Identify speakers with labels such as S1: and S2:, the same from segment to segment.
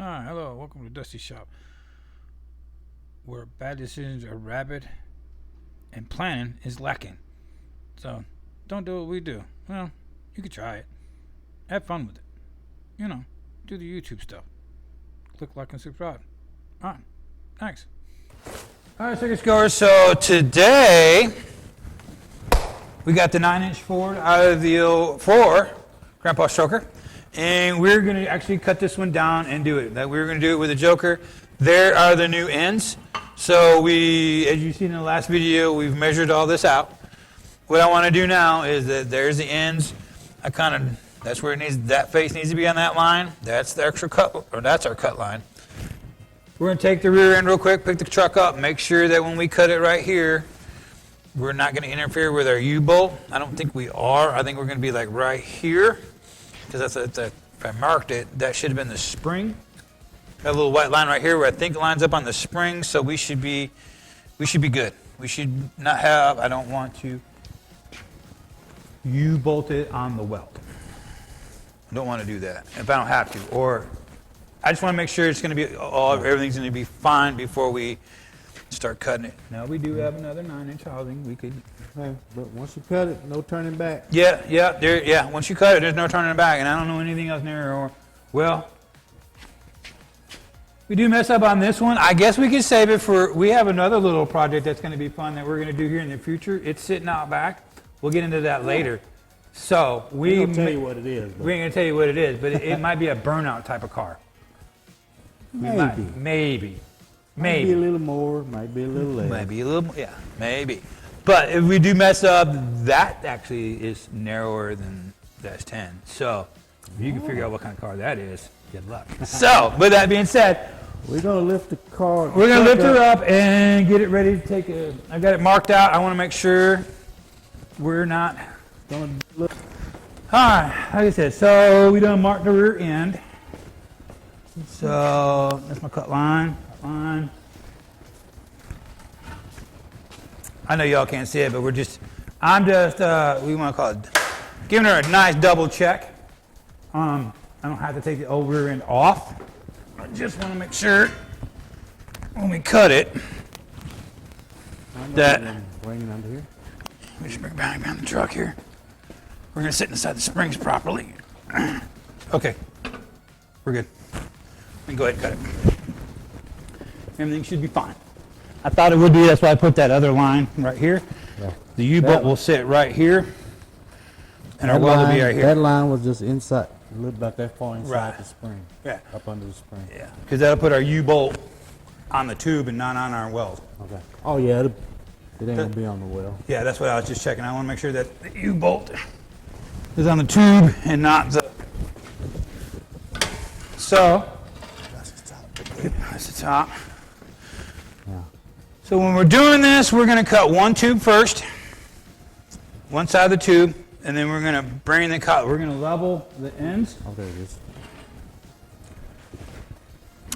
S1: Hi, hello, welcome to Dusty Shop, where bad decisions are rabid and planning is lacking. So, don't do what we do. Well, you could try it. Have fun with it. You know, do the YouTube stuff. Click like and subscribe. Alright, thanks. Alright, circuit goers, so today we got the 9-inch Ford out of the 4 Grandpa Stroker. And we're going to actually cut this one down and do it. We're going to do it with a joker. There are the new ends. So we, as you've seen in the last video, we've measured all this out. What I want to do now is that there's the ends. That's where it needs, that face needs to be on that line. That's the extra cut, or that's our cut line. We're going to take the rear end real quick, pick the truck up, make sure that when we cut it right here, we're not going to interfere with our U-bolt. I don't think we are. I think we're going to be like right here. Because if I marked it, that should have been the spring. Got a little white line right here where I think it lines up on the spring, so we should be good. We should not have, I don't want to U-bolt it on the weld. I don't want to do that if I don't have to. Or I just want to make sure it's going to be, everything's going to be fine before we start cutting it. Now we do have another 9-inch housing. We could.
S2: Okay, but once you cut it, no turning back.
S1: Yeah. Once you cut it, there's no turning back, and I don't know anything else near. Or, well, we do mess up on this one. I guess we could save it for. We have another little project that's going to be fun that we're going to do here in the future. It's sitting out back. We'll get into that later. So we
S2: ain't gonna tell you what it is.
S1: We ain't gonna tell you what it is, but it might be a burnout type of car. Maybe.
S2: Might be a little more, might be a little less.
S1: Maybe a little more, yeah, maybe. But if we do mess up, that actually is narrower than the S10. So if you can figure out what kind of car that is, good luck. So with that being said,
S2: we're going to lift the car.
S1: We're going to lift her up and get it ready to take a, I've got it marked out. I want to make sure we're not. All right, like I said, so we done marked the rear end. So that's my cut line. I know y'all can't see it, but I'm just, we want to call it, giving her a nice double check. I don't have to take the old rear end off. I just want to make sure when we cut it that,
S2: bring it under here.
S1: we just bring it behind the truck here. We're going to sit inside the springs properly. Okay, we're good. We can go ahead and cut it. Everything should be fine. I thought it would be, that's why I put that other line right here.
S2: Yeah.
S1: The U-bolt will sit right here, and our weld will be right here.
S2: That line was just inside, a little about that far inside the spring.
S1: Yeah.
S2: Up under the spring.
S1: Yeah, because that'll put our U-bolt on the tube and not on our weld.
S2: Okay. Oh yeah, it ain't gonna be on the weld.
S1: Yeah, that's what I was just checking. I want to make sure that the U-bolt is on the tube and not the. So. That's the top.
S2: Yeah.
S1: So when we're doing this, we're going to cut one tube first, one side of the tube, and then we're going to bring the cut. We're going to level the ends.
S2: Oh, there it is.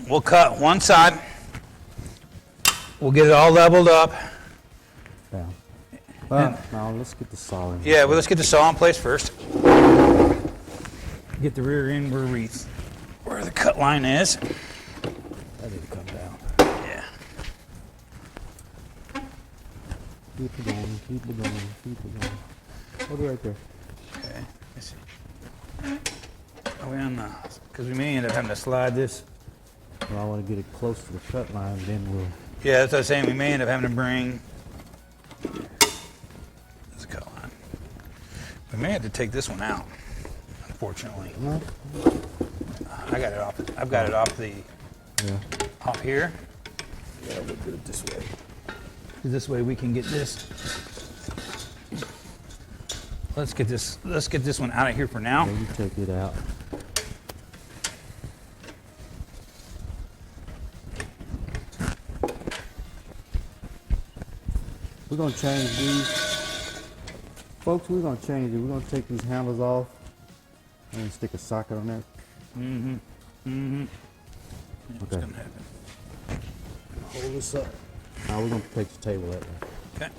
S1: We'll cut one side. We'll get it all leveled up.
S2: Down. Well, now let's get the saw in.
S1: Yeah, well, let's get the saw in place first. Get the rear end where the cut line is.
S2: That didn't come down.
S1: Yeah.
S2: Keep it going, keep it going, keep it going. Hold it right there.
S1: Okay, let's see. Are we on the, because we may end up having to slide this.
S2: Well, I want to get it close to the cut line, then we'll.
S1: Yeah, that's what I was saying. We may end up having to bring this cut line. We may have to take this one out, unfortunately.
S2: No.
S1: I got it off. I've got it off the.
S2: Yeah.
S1: Off here.
S2: Yeah, we'll do it this way.
S1: This way we can get this. Let's get this one out of here for now.
S2: Yeah, you take it out. We're gonna change these. Folks, we're gonna change it. We're gonna take these handles off and stick a socket on there.
S1: What's gonna happen?
S2: Hold this up. Now we're gonna take the table that way.
S1: Okay.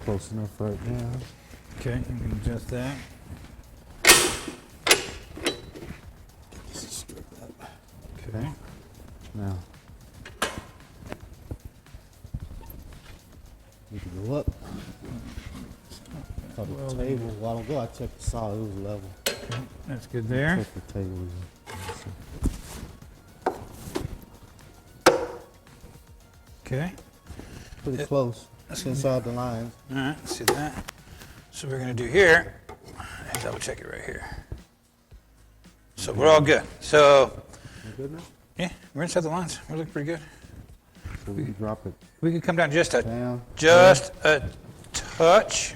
S2: Close enough right now.
S1: Okay, you can adjust that.
S2: Okay. Now, we can go up. Saw the table a while ago. I checked the saw. It was level.
S1: Okay. That's good there.
S2: Check the table.
S1: Okay.
S2: Pretty close. That's inside the lines.
S1: All right, let's see that. So we're going to do here, and double check it right here. So we're all good. So,
S2: You good now?
S1: yeah, we're inside the lines. We're looking pretty good.
S2: So we can drop it
S1: We can come down just a
S2: down.
S1: touch.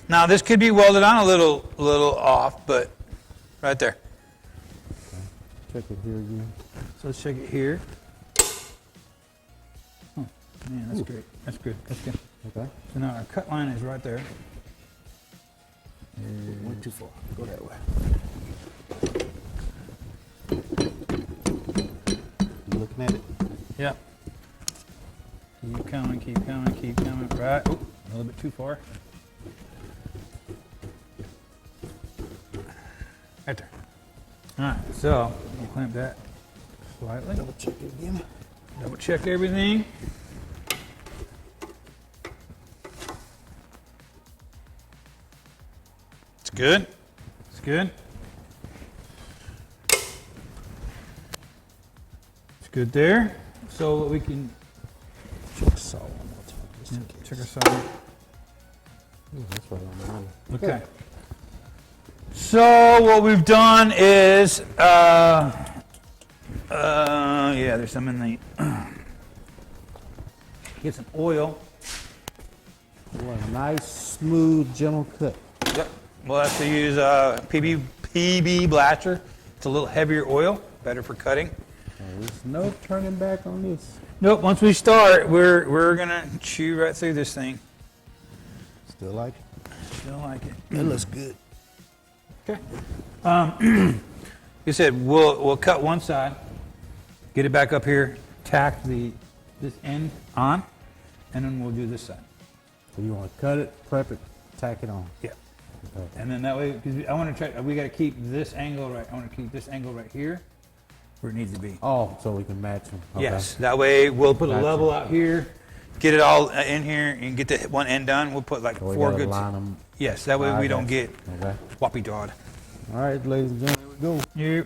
S1: Now this could be welded on a little off, but right there.
S2: Check it here again.
S1: So let's check it here. Oh, man, that's great. That's good. That's good.
S2: Okay.
S1: So now our cut line is right there.
S2: Went too far.
S1: Go that way.
S2: You looking at it?
S1: Yep. Keep coming, keep coming, keep coming. Right. Oop, a little bit too far. Right there. All right, so we'll clamp that slightly.
S2: Double check it again.
S1: Double check everything. It's good. It's good. It's good there. So we can
S2: Check the saw one more time. Just in case.
S1: check our saw.
S2: Ooh, that's right on the line.
S1: Okay. So what we've done is, yeah, there's some in the. Get some oil.
S2: What a nice, smooth, gentle cut.
S1: Yep. We'll have to use PB Blaster. It's a little heavier oil, better for cutting.
S2: There's no turning back on this.
S1: Nope. Once we start, we're gonna chew right through this thing.
S2: Still like it?
S1: Still like it.
S2: It looks good.
S1: Okay. You said we'll cut one side, get it back up here, tack this end on, and then we'll do this side.
S2: So you want to cut it, prep it, tack it on.
S1: Yeah.
S2: Okay.
S1: And then that way, because I want to try, we got to keep this angle right. I want to keep this angle right here, where it needs to be.
S2: Oh, so we can match them. Okay.
S1: Yes. That way, we'll put a
S2: Gotcha.
S1: level out here, get it all in here, and get the one end done. We'll put like
S2: So we
S1: 4
S2: gotta
S1: good.
S2: line them.
S1: Yes. That way we don't get
S2: Okay.
S1: whoppy jawed.
S2: All right, ladies and gentlemen, here we go.
S1: You.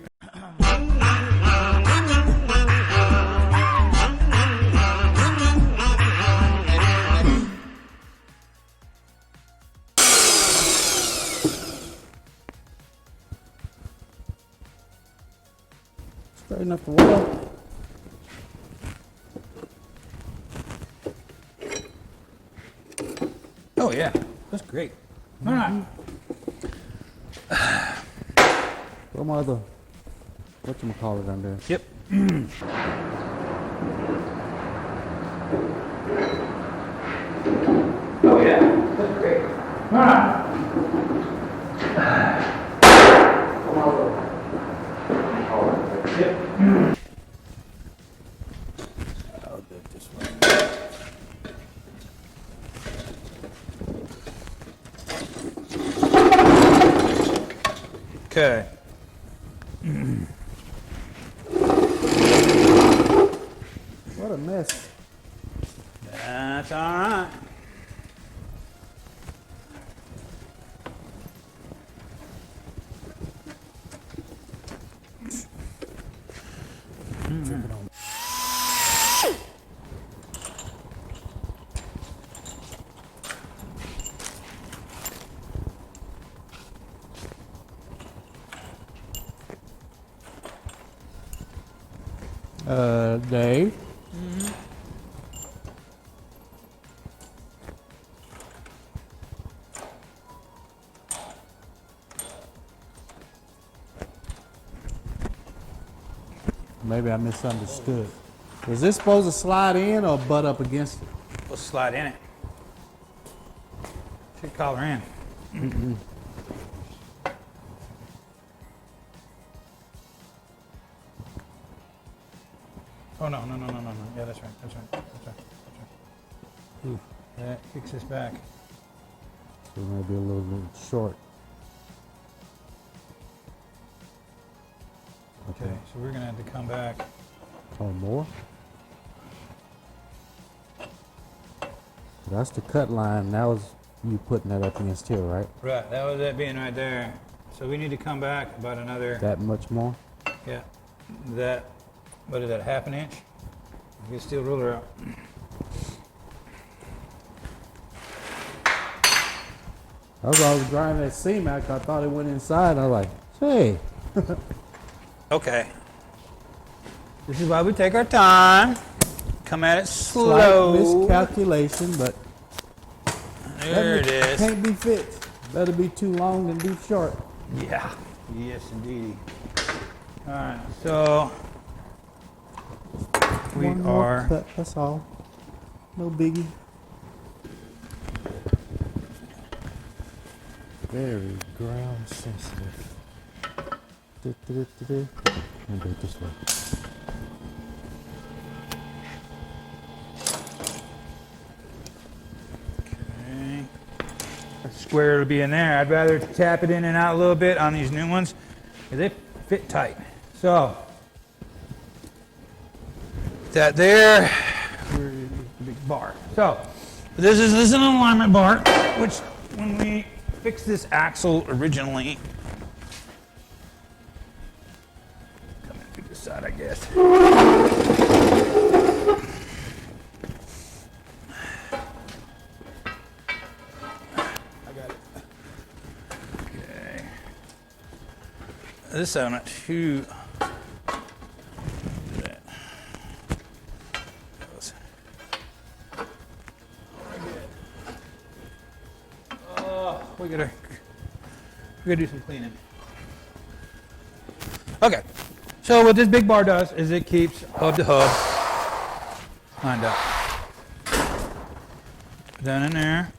S2: Straighten up the wall.
S1: Oh yeah, that's great. All right.
S2: Throw my other, whatchamacallit on there.
S1: Yep. Oh yeah, that's great. All right. Yep.
S2: I'll do it this way.
S1: Okay.
S2: What a mess.
S1: That's all right.
S2: Dave. Maybe I misunderstood. Was this supposed to slide in or butt up against it?
S1: We'll slide in it. Should collar in. Oh no. Yeah, that's right. That's right. Ooh, that kicks us back.
S2: So maybe a little bit short.
S1: Okay, so we're gonna have to come back.
S2: Oh, more? That's the cut line. That was you putting that up against here, right?
S1: Right, that was it being right there. So we need to come back about another,
S2: That much more?
S1: yeah, that, what is that, half an inch? Get a steel ruler out.
S2: That's why I was driving that seam out. I thought it went inside. I was like, hey.
S1: Okay. This is why we take our time. Come at it
S2: Slight
S1: slow.
S2: miscalculation, but
S1: There it is.
S2: can't be fixed. Better be too long than be short.
S1: Yeah. Yes, indeed. All right. So we
S2: One more
S1: are.
S2: cut, that's all. No biggie. Very ground sensitive. And do it this way.
S1: Okay. Square will be in there. I'd rather tap it in and out a little bit on these new ones because they fit tight. So that there, where's the big bar? So this is an alignment bar, which when we fixed this axle originally, come in through this side, I guess. Okay. This side I'm not too. We gotta do some cleaning. Okay, so what this big bar does is it keeps hub to hub lined up. Down in there.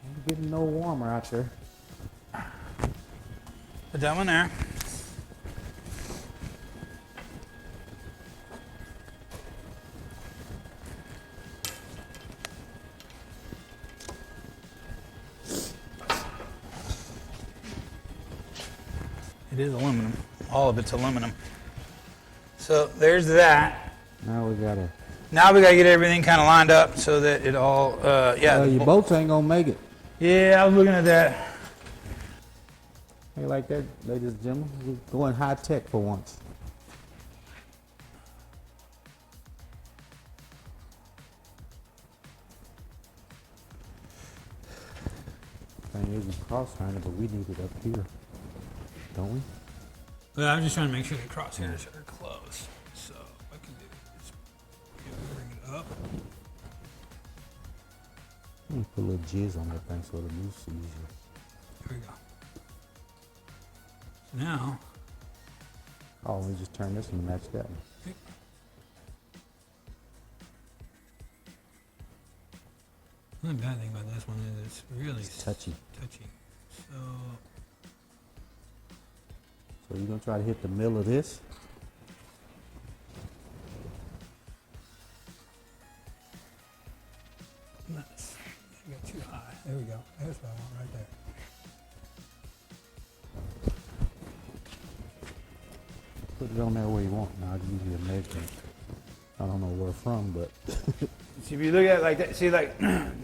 S2: Ain't getting no warmer out there.
S1: Put that one there. It is aluminum. All of it's aluminum. So there's that.
S2: Now we gotta.
S1: Now we gotta get everything kind of lined up so that it all, yeah.
S2: Your bolts ain't gonna make it.
S1: Yeah, I was looking at that.
S2: Hey, like that, ladies and gentlemen, we're going high tech for once. Thing is, we cross-tying it, but we need it up here, don't we?
S1: Well, I'm just trying to make sure the crosshairs are close. So what I can do is bring it up.
S2: Let me put a little jizz on that thing so it'll move easier.
S1: There we go. So now,
S2: Oh, we just turn this one to match that one.
S1: the only bad thing about this one is it's really
S2: Touchy.
S1: touchy. So
S2: So you're gonna try to hit the middle of this.
S1: nice. You got too high. There we go. There's what I want right there.
S2: Put it on there where you want. Now I'll give you a measurement. I don't know where from, but
S1: See, if you look at it like that, see, like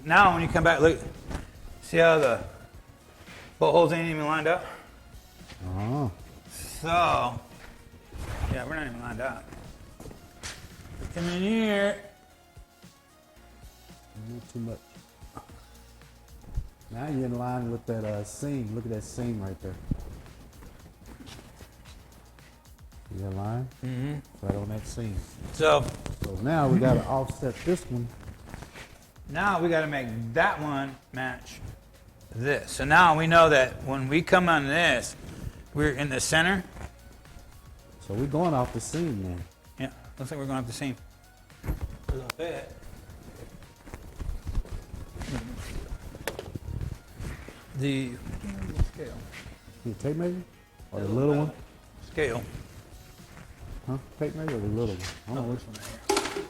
S1: now when you come back, look, see how the bolt holes ain't even lined up?
S2: oh,
S1: So, yeah, we're not even lined up. Come in here.
S2: not too much. Now you're in line with that seam. Look at that seam right there. See that line?
S1: Mm-hmm.
S2: Right on that seam.
S1: So
S2: So now we gotta offset this one.
S1: now we got to make that one match this. So now we know that when we come on this, we're in the center.
S2: So we're going off the seam then.
S1: Yeah, looks like we're going up the seam. A little bit. The scale.
S2: The tape measure? Or the little one?
S1: Scale.
S2: Huh? Tape measure or the little one? I don't know which
S1: This
S2: one.
S1: one right here.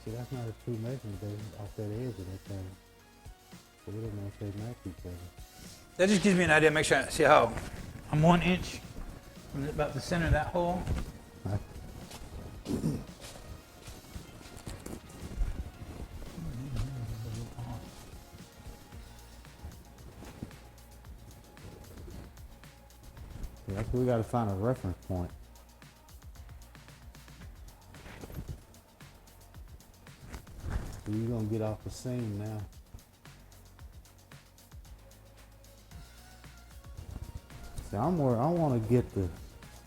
S2: See, that's not a true measurement, baby, off that edge of that thing. But we don't know if they match each other.
S1: That just gives me an idea. Make sure I see how I'm 1 inch from about the center of that hole.
S2: Right. Yeah, that's we got to find a reference point. So you're gonna get off the seam now. See, I want to get the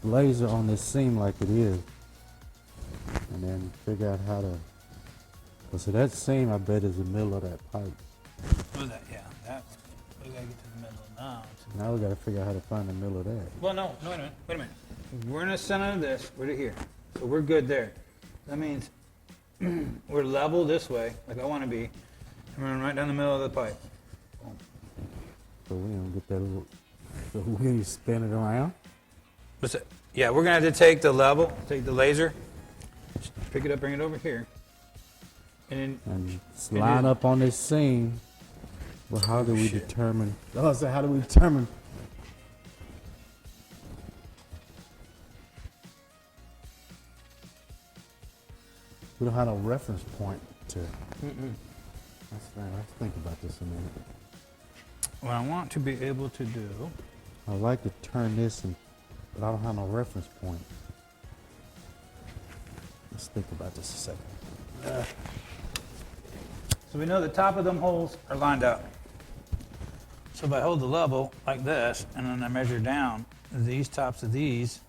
S2: laser on this seam like it is, and then figure out how to. So that seam, I bet, is the middle of that pipe.
S1: What was that? Yeah, that. We gotta get to the middle now.
S2: Now we got to figure out how to find the middle of that.
S1: Well, no, wait a minute. Wait a minute. We're in the center of this. We're to here, so we're good there. That means we're level this way, like I want to be, and we're right down the middle of the pipe. Boom.
S2: So we gonna get that little. So we gonna spin it around.
S1: What's it? Yeah, we're gonna have to take the level, take the laser, just pick it up, bring it over here, and then
S2: And just line up on this seam. Well, how do we determine? Oh, so how do we determine? We don't have a reference point to. Let's think about this a minute.
S1: what I want to be able to do.
S2: I'd like to turn this, but I don't have no reference point. Let's think about this a second.
S1: So we know the top of them holes are lined up. So if I hold the level like this, and then I measure down these tops of these,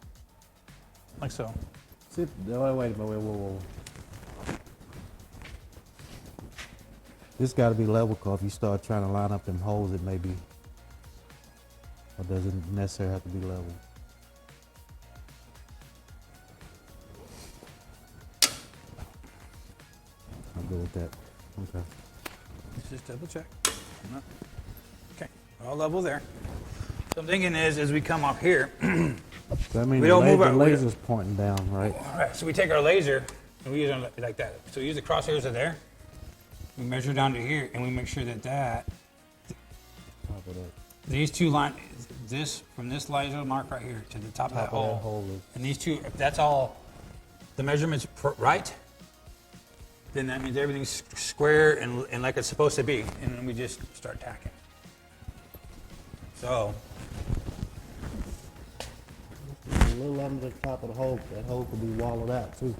S1: like so.
S2: See, wait a minute, whoa. This got to be level, cause if you start trying to line up them holes, it may be, or doesn't necessarily have to be level. I'll go with that. Okay.
S1: Let's just double check. Okay, all level there. So I'm thinking is, as we come up here,
S2: So I mean,
S1: We don't move
S2: the
S1: our-
S2: laser's pointing down, right?
S1: all right, so we take our laser and we use it like that. So we use the crosshairs are there. We measure down to here and we make sure that
S2: Top of that.
S1: these two lines, this from this laser mark right here to the top of that
S2: Top of that
S1: hole,
S2: hole is.
S1: and these two, if that's all the measurements right, then that means everything's square and like it's supposed to be, and then we just start tacking. So
S2: A little under the top of the hole. That hole could be walled out too.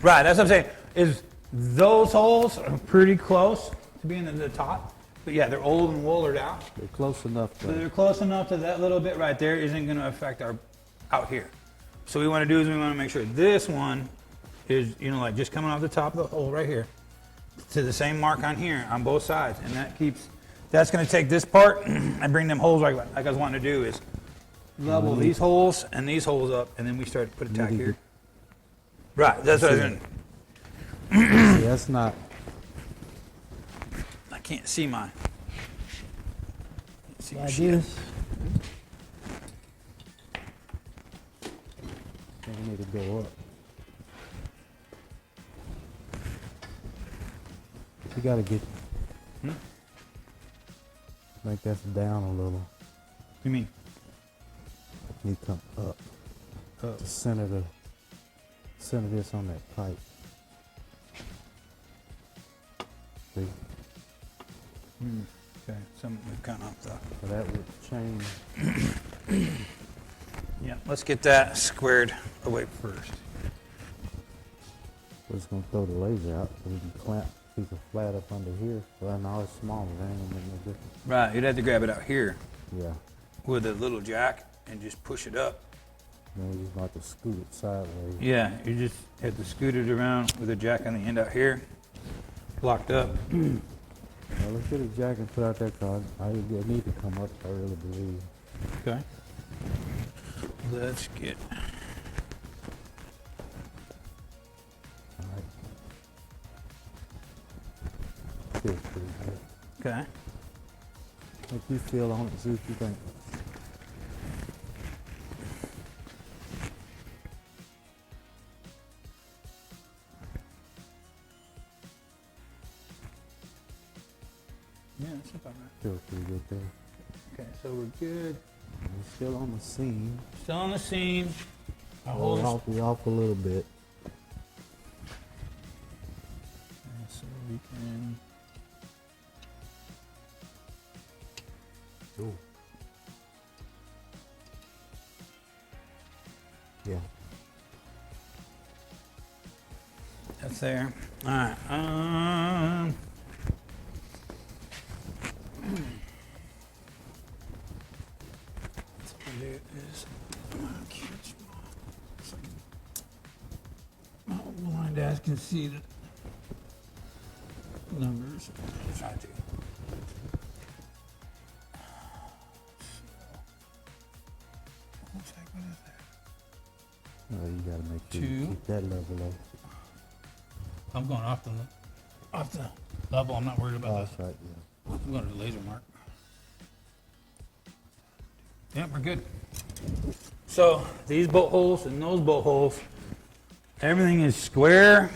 S1: right, that's what I'm saying. Is those holes are pretty close to being at the top, but yeah, they're old and wallered out.
S2: They're close enough.
S1: So they're close enough to that little bit right there isn't going to affect our out here. So what we want to do is we want to make sure this one is, like just coming off the top of the hole right here to the same mark on here on both sides, and that's going to take this part and bring them holes like I was wanting to do is level these holes and these holes up, and then we start to put a tack here. Right, that's what I was going to.
S2: See, that's not.
S1: I can't see mine. Can't see my
S2: Like
S1: shit.
S2: this. We need to go up. You gotta get. Make that down a little.
S1: You mean?
S2: You come up.
S1: Up.
S2: To center this on that pipe. See?
S1: Okay, some we've kind of off the.
S2: So that would change.
S1: Yeah, let's get that squared away first.
S2: We're just gonna throw the laser out so we can clamp a piece of flat up under here. Well, no, it's smaller. That ain't gonna make no difference.
S1: Right, you'd have to grab it out here
S2: Yeah.
S1: with a little jack and just push it up.
S2: Then we just like to scoot it sideways.
S1: Yeah, you just have to scoot it around with a jack on the end out here, locked up.
S2: Well, let's get a jack and put out that card. It need to come up, I really believe.
S1: Okay. Let's get.
S2: All right. Feels pretty good.
S1: Okay.
S2: What you feel on it, see what you think.
S1: Yeah, that's not bad.
S2: Feels pretty good there.
S1: Okay, so we're good.
S2: We're still on the seam.
S1: Still on the seam. Our
S2: Hold
S1: holes.
S2: off a little bit.
S1: So we can.
S2: Ooh. Yeah.
S1: That's there. All right. What's I'm gonna do is catch my blind ass can see the numbers. Try to. What's that? What is that?
S2: Well, you gotta make sure you
S1: Two.
S2: keep that level up.
S1: I'm going off the level. I'm not worried
S2: Oh,
S1: about
S2: that's right, yeah.
S1: I'm going to the laser mark. Yeah, we're good. So these bolt holes and those bolt holes, everything is square.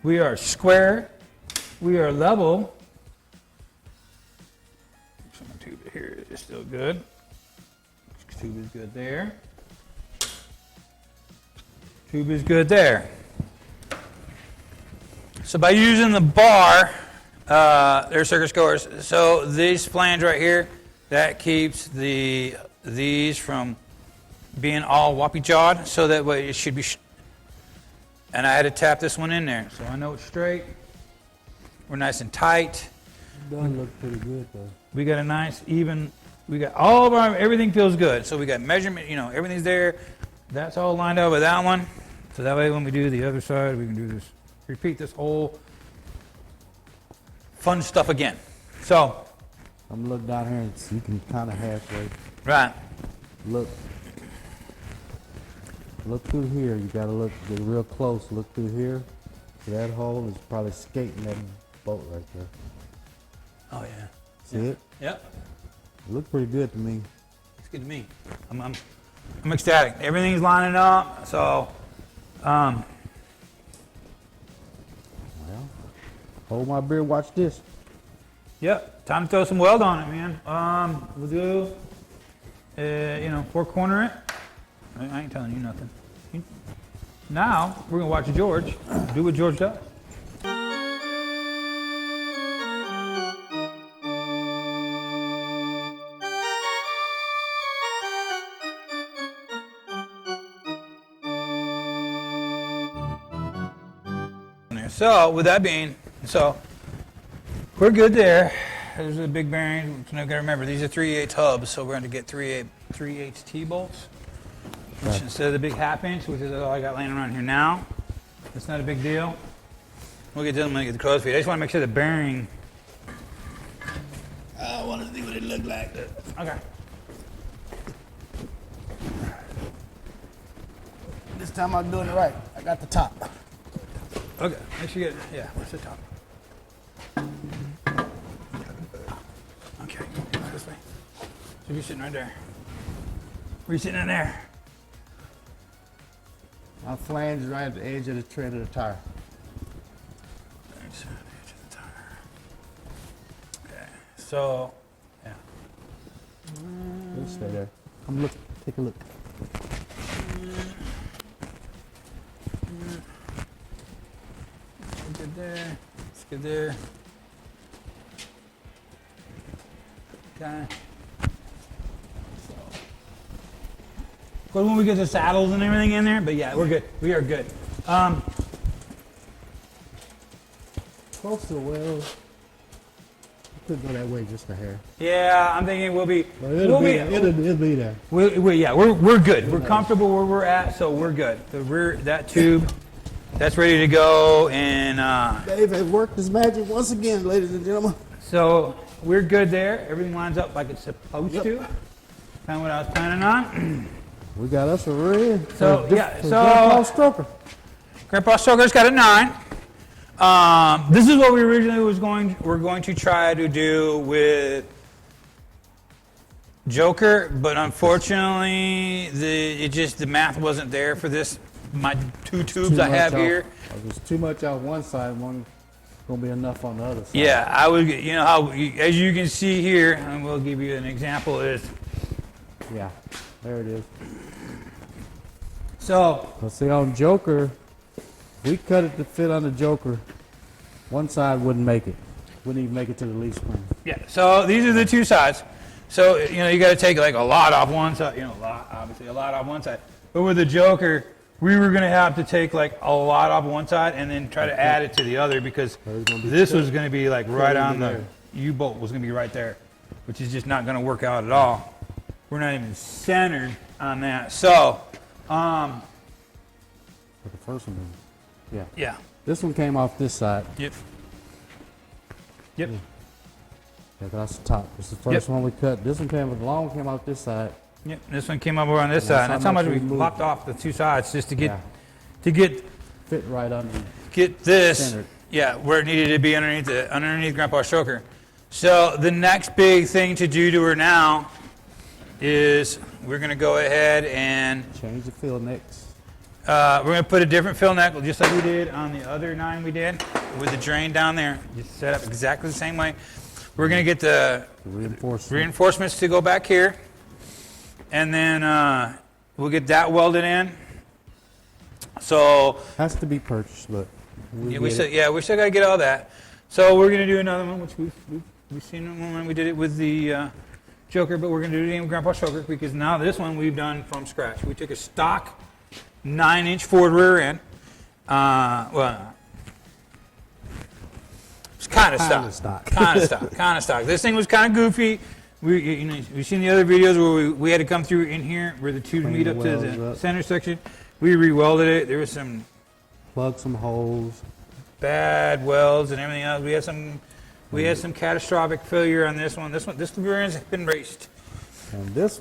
S1: We are square. We are level. So my tube here is still good. Tube is good there. Tube is good there. So by using the bar, they're circuit scores. So these flange right here, that keeps these from being all whoppy jawed. So that way it should be. And I had to tap this one in there, so I know it's straight. We're nice and tight.
S2: Doesn't look pretty good though.
S1: We got a nice even. We got all of our everything feels good. So we got measurement. You know, everything's there. That's all lined up with that one. So that way when we do the other side, we can do this. Repeat this whole fun stuff again. So,
S2: I'm gonna look down here and see, you can kind of halfway
S1: right.
S2: look. Look through here. You gotta get real close. Look through here. That hole is probably skating that bolt right there.
S1: Oh yeah.
S2: See it?
S1: Yep.
S2: It looked pretty good to me.
S1: It's good to me. I'm ecstatic. Everything's lining up. So,
S2: Well, hold my beer. Watch this.
S1: yep. Time to throw some weld on it, man. We'll do, 4-corner it. I ain't telling you nothing. Now we're gonna watch George do what George does. So with that being, we're good there. There's a big bearing. So now you gotta remember these are 3/8 hubs, so we're going to get 3/8 T-bolts. Which instead of the big 1/2 inch, which is all I got laying around here now. It's not a big deal. We'll get to them when I get the crow's feet. I just want to make sure the bearing. I want to see what it looked like. Okay.
S3: This time I'm doing it right. I got the top.
S1: Okay. Make sure you get. Yeah. Where's the top? Okay. This way. Should be sitting right there. Where you sitting in there?
S3: My flange is right at the edge of the tread of the tire.
S1: Edge of the tire. Okay. So, yeah.
S2: Let's stay there. Come look. Take a look.
S1: Good there. It's good there. Okay. But when we get the saddles and everything in there, but yeah, we're good. We are good.
S2: Close to the weld. Could go that way just a hair.
S1: Yeah, I'm thinking we'll be.
S2: But it'll be there.
S1: We're good. We're comfortable where we're at, so we're good. The rear, that tube, that's ready to go, and
S2: Dave has worked his magic once again, ladies and gentlemen.
S1: so we're good there. Everything lines up like it's supposed to. Kind of what I was planning on.
S2: We got us a red.
S1: So, yeah, so-
S2: Grandpa Stroker.
S1: Grandpa Stoker's got a 9. This is what we originally we're going to try to do with Joker, but unfortunately the math wasn't there for this. My 2 tubes I have here.
S2: There's too much out one side, one gonna be enough on the other side.
S1: Yeah, I would. You know how, as you can see here, and we'll give you an example. Is
S2: Yeah, there it is.
S1: so
S2: But see, on Joker, we cut it to fit on the Joker. One side wouldn't make it. Wouldn't even make it to the leaf spring.
S1: yeah. So these are the two sides. So you know you got to take like a lot off one side. You know, obviously a lot off one side. But with the Joker, we were gonna have to take like a lot off one side and then try to add it to the other because this was gonna be like right on the U-bolt was gonna be right there, which is just not gonna work out at all. We're not even centered on that. So,
S2: But the first one, yeah.
S1: yeah.
S2: This one came off this side.
S1: Yep. Yep.
S2: Yeah, that's the top. This is the first one we cut. This one the long one came off this side.
S1: Yep. This one came over on this
S2: And
S1: side. That's how much we
S2: moved.
S1: popped off the two sides just to
S2: Yeah.
S1: get
S2: Fit right under.
S1: this.
S2: Centered.
S1: Yeah, where it needed to be underneath Grandpa's choker. So the next big thing to do to her now is we're gonna go ahead and
S2: Change the fill next.
S1: we're going to put a different fill neck, just like we did on the other 9 we did, with the drain down there. Just set up exactly the same way. We're going to get the reinforcements to go back here, and then we'll get that welded in. So
S2: Has to be purchased, but
S1: we still got to get all that. So we're going to do another one, which we've seen when we did it with the Joker, but we're going to do it again with Grandpa's choker because now this one we've done from scratch. We took a stock 9-inch Ford rear end. Well, it's kind of stock. Kind of stock. This thing was kind of goofy. We've seen the other videos where we had to come through in here where the tubes meet up to the center section. We re-welded it. There was some
S2: plug some holes.
S1: bad welds and everything else. We had some catastrophic failure on this one. This rear end's been raced.
S2: And this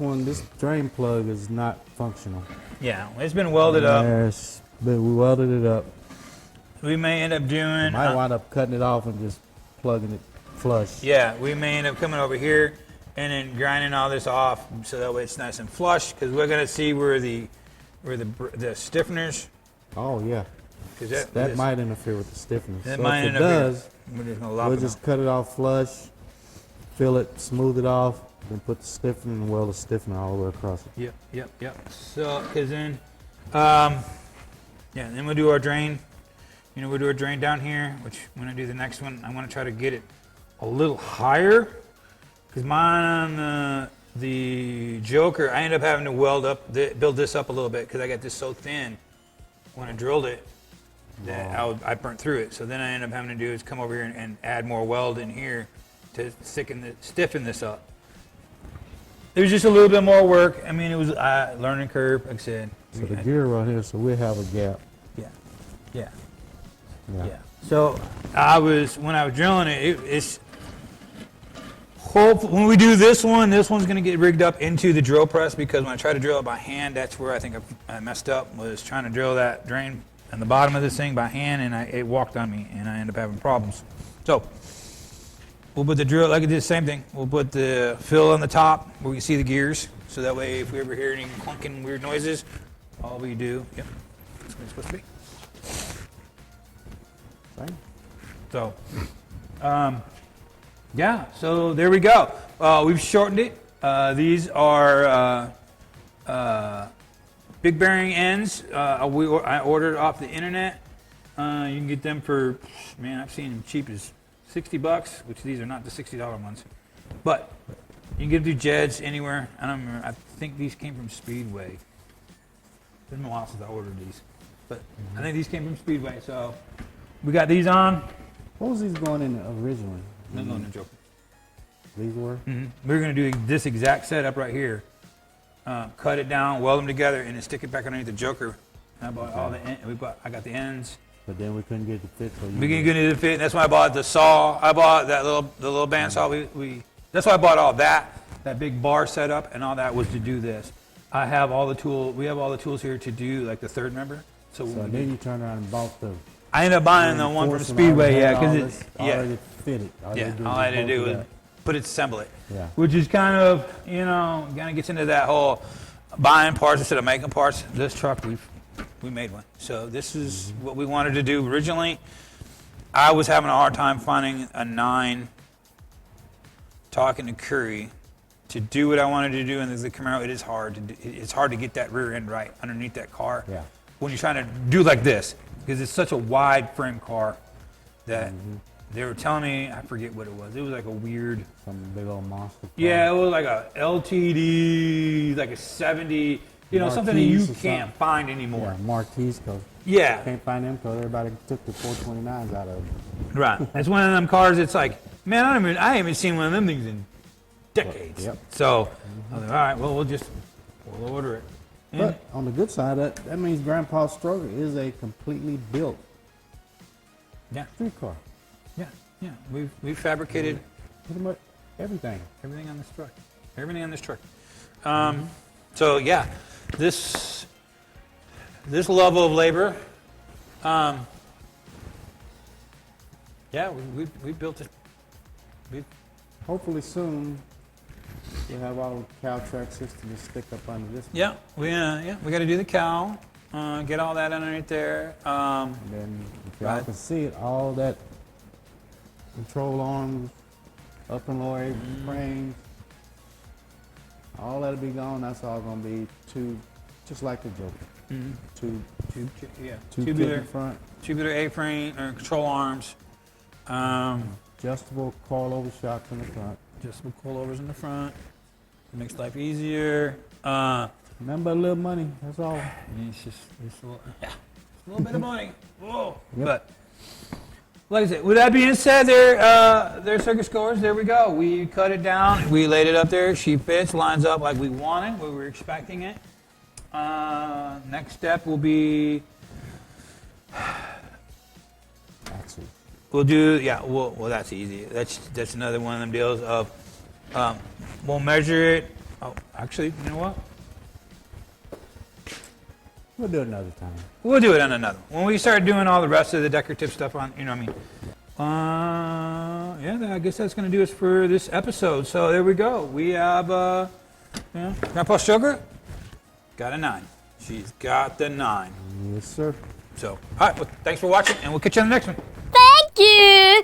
S2: drain plug is not functional.
S1: Yeah, it's been welded up.
S2: Yes, but we welded it up.
S1: We may end up doing.
S2: Might wind up cutting it off and just plugging it flush.
S1: Yeah, we may end up coming over here and then grinding all this off so that way it's nice and flush because we're gonna see where the stiffeners.
S2: Oh yeah. That might interfere with the stiffness.
S1: That
S2: So
S1: might
S2: if it
S1: interfere.
S2: does,
S1: We're just gonna lop
S2: we'll
S1: it
S2: just
S1: off.
S2: cut it off flush, fill it, smooth it off, then put the stiffener and weld the stiffener all the way across it.
S1: Yep. So, cause then, then we'll do our drain. You know, we'll do a drain down here, which when I do the next one, I want to try to get it a little higher. Cause mine on the Joker, I end up having to build this up a little bit because I got this so thin when I drilled it that I burnt through it. So then I end up having to do is come over here and add more weld in here to stiffen this up. It was just a little bit more work. I mean, it was a learning curve, like I said.
S2: So the gear right here, so we have a gap.
S1: Yeah.
S2: Yeah.
S1: So when I was drilling it, when we do this one's going to get rigged up into the drill press because when I try to drill it by hand, that's where I think I messed up, was trying to drill that drain on the bottom of this thing by hand, and it walked on me, and I ended up having problems. So we'll put the drill, like I did the same thing. We'll put the fill on the top where we can see the gears, so that way if we ever hear any clunking weird noises, all we do, that's what it's supposed to be.
S2: Same.
S1: So, so there we go. We've shortened it. These are big bearing ends. I ordered off the internet. You can get them for, I've seen them cheap as $60, which these are not the $60 ones. But you can get them through Jed's anywhere. I don't remember. I think these came from Speedway. It's been a while since I ordered these. But I think these came from Speedway. So we got these on.
S2: What was these going in originally?
S1: No, Joker.
S2: These were?
S1: We're going to do this exact setup right here. Cut it down, weld them together, and then stick it back underneath the Joker. I bought all the I got the ends.
S2: But then we couldn't get it to fit. So
S1: We couldn't get it to fit. That's why I bought the saw. I bought the little band saw. That's why I bought all that big bar setup, and all that was to do this. I have all the tools. We have all the tools here to do like the third member. So
S2: then you turn around and bought the.
S1: I ended up buying the one from Speedway, because it's
S2: already fitted.
S1: all I had to do was put it, assemble it.
S2: Yeah.
S1: Which is kind of gets into that whole buying parts instead of making parts. This truck we made one, so this is what we wanted to do originally. I was having a hard time finding a 9, talking to Curry, to do what I wanted to do in the Camaro. It is hard to do. It's hard to get that rear end right underneath that car.
S2: Yeah.
S1: When you're trying to do like this, because it's such a wide frame car that they were telling me, I forget what it was. It was like a weird.
S2: Some big old monster car.
S1: Yeah, it was like a LTD, like a 70. You know, something that you
S2: Marquise or
S1: can't
S2: something.
S1: find anymore.
S2: Yeah, Marquise, because
S1: Yeah.
S2: can't find them because everybody took the 429s out of them.
S1: Right. It's one of them cars. It's like, man, I haven't even seen one of them things in decades.
S2: Yep.
S1: So, I was like, all right, well, we'll order it.
S2: But on the good side, that means Grandpa's Struggle is a completely built
S1: Yeah,
S2: street car.
S1: yeah. We've fabricated
S2: Pretty much everything.
S1: everything on this truck. Everything on this truck. So yeah, this level of labor. Yeah, we built it.
S2: Hopefully soon, we'll have our cow track system to stick up under this.
S1: Yeah, we got to do the cow, get all that underneath there.
S2: And then, if y'all
S1: Right.
S2: can see it, all that control arms, up and lower frames, all that'll be gone. That's all gonna be just like the Joker. Two
S1: Tubular
S2: tip in front,
S1: A-frame or control arms.
S2: adjustable coilover shocks in the front.
S1: Adjustable coilovers in the front. Makes life easier.
S2: Remember, a little money. That's all.
S1: It's just a little bit of money. Whoa.
S2: Yep.
S1: But like I said, with that being said, their circuit scores. There we go. We cut it down. We laid it up there. She fits, lines up like we wanted. We were expecting it. Next step will be
S2: Actually,
S1: we'll do. Yeah. Well, that's easy. That's another one of them deals of we'll measure it. Oh, actually, you know what?
S2: we'll do it another time.
S1: We'll do it on another. When we start doing all the rest of the decorative stuff on, you know what I mean? Yeah, I guess that's going to do us for this episode. So there we go. We have, Grandpa Sugar got a 9. She's got the 9.
S2: Yes, sir.
S1: So, all right, well, thanks for watching, and we'll catch you on the next one.
S4: Thank you.